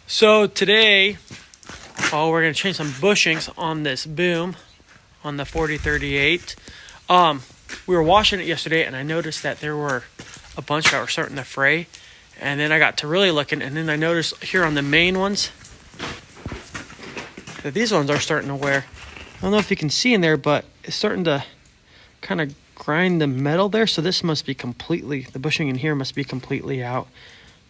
So today, we're going to change some bushings on this boom on the 4038. We were washing it yesterday and I noticed that there were a bunch that were starting to fray. And then I got to really looking, and then I noticed here on the main ones that these ones are starting to wear. I don't know if you can see in there, but it's starting to kind of grind the metal there. So this must be completely, the bushing in here must be completely out.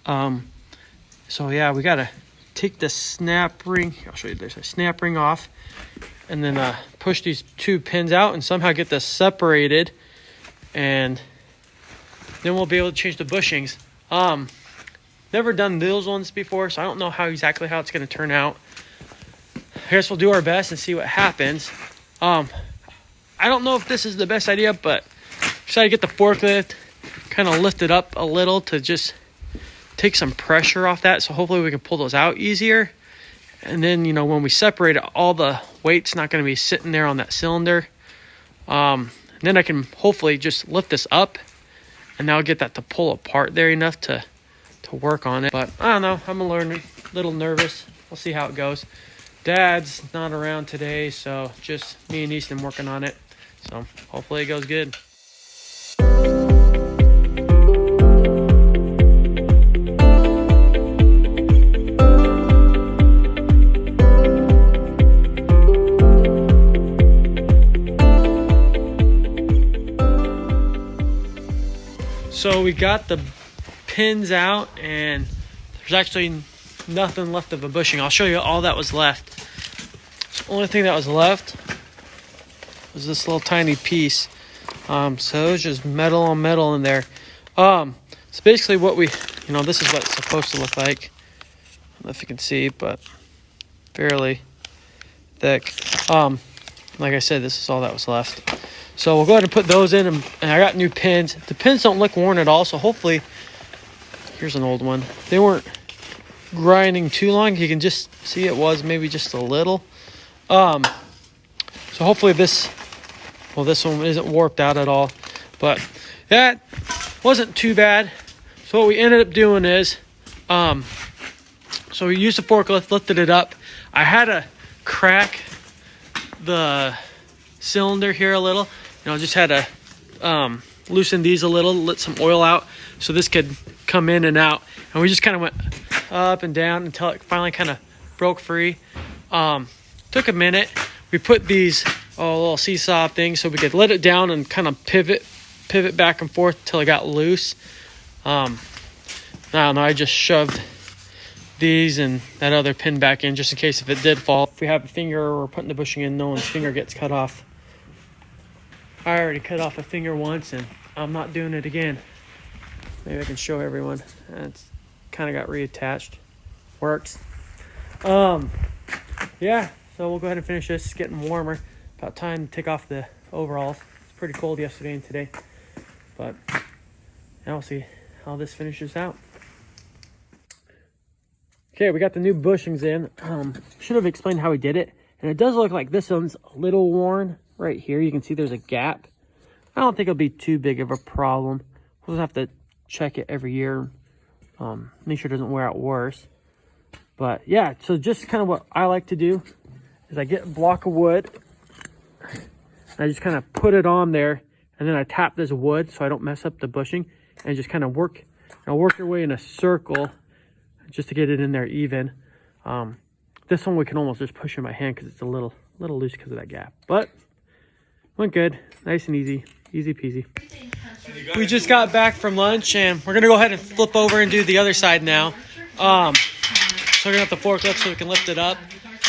So yeah, we got to take the snap ring. I'll show you, there's a snap ring off, and then push these two pins out and somehow get this separated, and then we'll be able to change the bushings. Never done those ones before, so I don't know exactly how it's going to turn out. I guess we'll do our best and see what happens. I don't know if this is the best idea, but try to get the forklift kind of lifted up a little to just take some pressure off that, so hopefully we can pull those out easier. And then, when we separate it, all the weight's not going to be sitting there on that cylinder. And then I can hopefully just lift this up, and now get that to pull apart there enough to work on it. But I don't know, I'm a little nervous. We'll see how it goes. Dad's not around today, so just me and Easton working on it. So hopefully it goes good. So we got the pins out, and there's actually nothing left of a bushing. I'll show you all that was left. The only thing that was left was this little tiny piece. So it was just metal on metal in there. So basically what this is what it's supposed to look like. I don't know if you can see, but fairly thick. Like I said, this is all that was left. So we'll go ahead and put those in, and I got new pins. The pins don't look worn at all, so hopefully, here's an old one. They weren't grinding too long. You can just see it was maybe just a little. So hopefully this one isn't warped out at all. But that wasn't too bad. So what we ended up doing is, so we used the forklift, lifted it up. I had to crack the cylinder here a little. Just had to loosen these a little, let some oil out so this could come in and out. And we just kind of went up and down until it finally kind of broke free. Took a minute. We put these little seesaw things so we could let it down and kind of pivot back and forth till it got loose. I don't know, I just shoved these and that other pin back in just in case if it did fall. If we have a finger or we're putting the bushing in, no one's finger gets cut off. I already cut off a finger once, and I'm not doing it again. Maybe I can show everyone. It's kind of got reattached. Works. Yeah, so we'll go ahead and finish this. It's getting warmer. About time to take off the overalls. It's pretty cold yesterday and today. But now we'll see how this finishes out. Okay, we got the new bushings in. Should have explained how we did it. And it does look like this one's a little worn right here. You can see there's a gap. I don't think it'll be too big of a problem. We'll just have to check it every year. Make sure it doesn't wear out worse. But yeah, so just kind of what I like to do is I get a block of wood. I just kind of put it on there, and then I tap this wood so I don't mess up the bushing, and just kind of work your way in a circle just to get it in there even. This one we can almost just push in my hand because it's a little loose because of that gap. But went good, nice and easy peasy. We just got back from lunch, and we're gonna go ahead and flip over and do the other side now. So we're gonna have the forklift so we can lift it up.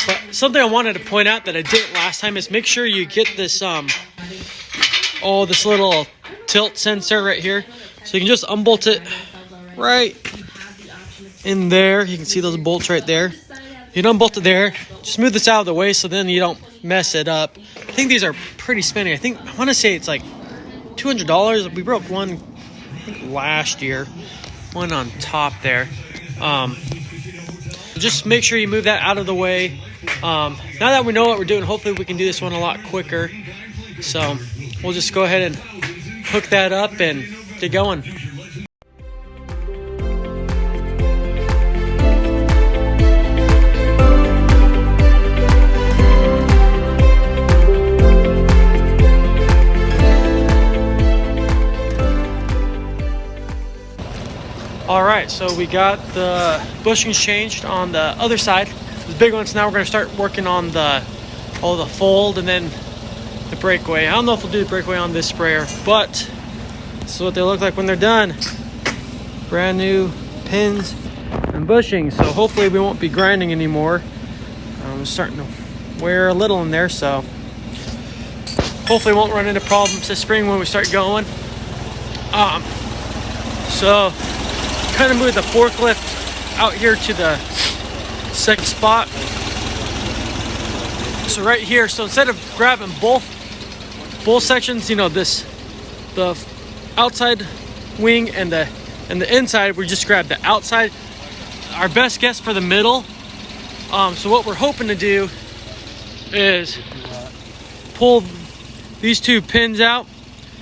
But something I wanted to point out that I didn't last time is make sure you get this this little tilt sensor right here. So you can just unbolt it right in there. You can see those bolts right there. You can unbolt it there. Just move this out of the way so then you don't mess it up. I think these are pretty spendy. I want to say it's like $200. We broke one, I think last year. One on top there. Just make sure you move that out of the way. Now that we know what we're doing, hopefully we can do this one a lot quicker. So we'll just go ahead and hook that up and get going. right, so we got the bushings changed on the other side, the big ones. Now we're going to start working on the fold and then the breakaway. I don't know if we'll do the breakaway on this sprayer, but this is what they look like when they're done. Brand new pins and bushings, so hopefully we won't be grinding anymore. I'm starting to wear a little in there, so hopefully won't run into problems this spring when we start going. So kind of moved the forklift out here to the second spot. So right here, so instead of grabbing both sections, you know, the outside wing and the inside, we just grab the outside. Our best guess for the middle. So what we're hoping to do is pull these two pins out,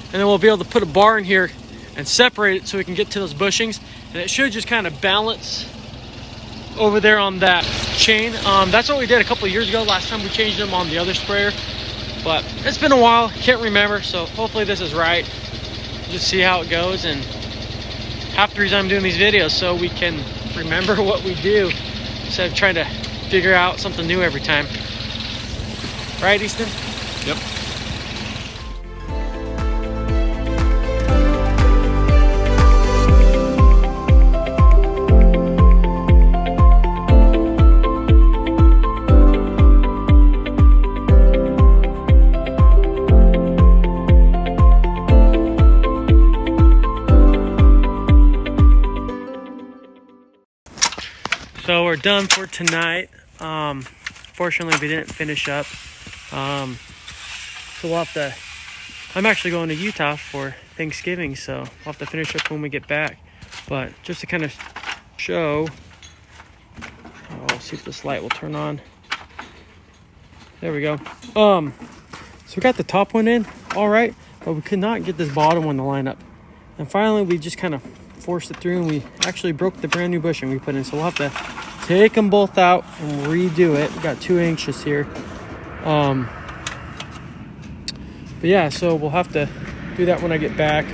and then we'll be able to put a bar in here and separate it so we can get to those bushings, and it should just kind of balance over there on that chain. That's what we did a couple of years ago, last time we changed them on the other sprayer, but it's been a while, can't remember, so hopefully this is right. Just see how it goes, and half the reason I'm doing these videos so we can remember what we do instead of trying to figure out something new every time. Right, Easton? Yep. So we're done for tonight. Fortunately, we didn't finish up. So we'll have to, I'm actually going to Utah for Thanksgiving, so we'll have to finish up when we get back. But just to kind of show, I'll see if this light will turn on. There we go. So we got the top one in, all right, but we could not get this bottom one to line up. And finally, we just kind of forced it through, and we actually broke the brand new bushing we put in. So we'll have to take them both out and redo it. We got 2 inches here. But yeah, so we'll have to do that when I get back.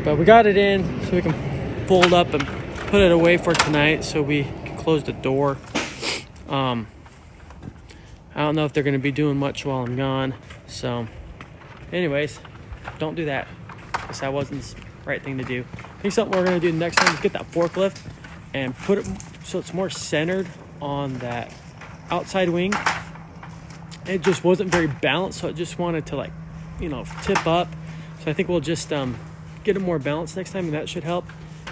But we got it in so we can fold up and put it away for tonight so we can close the door. I don't know if they're going to be doing much while I'm gone. So anyways, don't do that, because that wasn't the right thing to do. I think something we're going to do next time is get that forklift and put it so it's more centered on that outside wing. It just wasn't very balanced, so it just wanted to, like, you know, tip up. So I think we'll just get it more balanced next time, and that should help.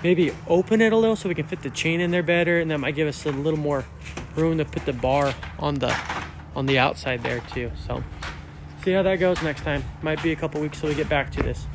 Maybe open it a little so we can fit the chain in there better, and that might give us a little more room to put the bar on the outside there too. So see how that goes next time. Might be a couple weeks till we get back to this.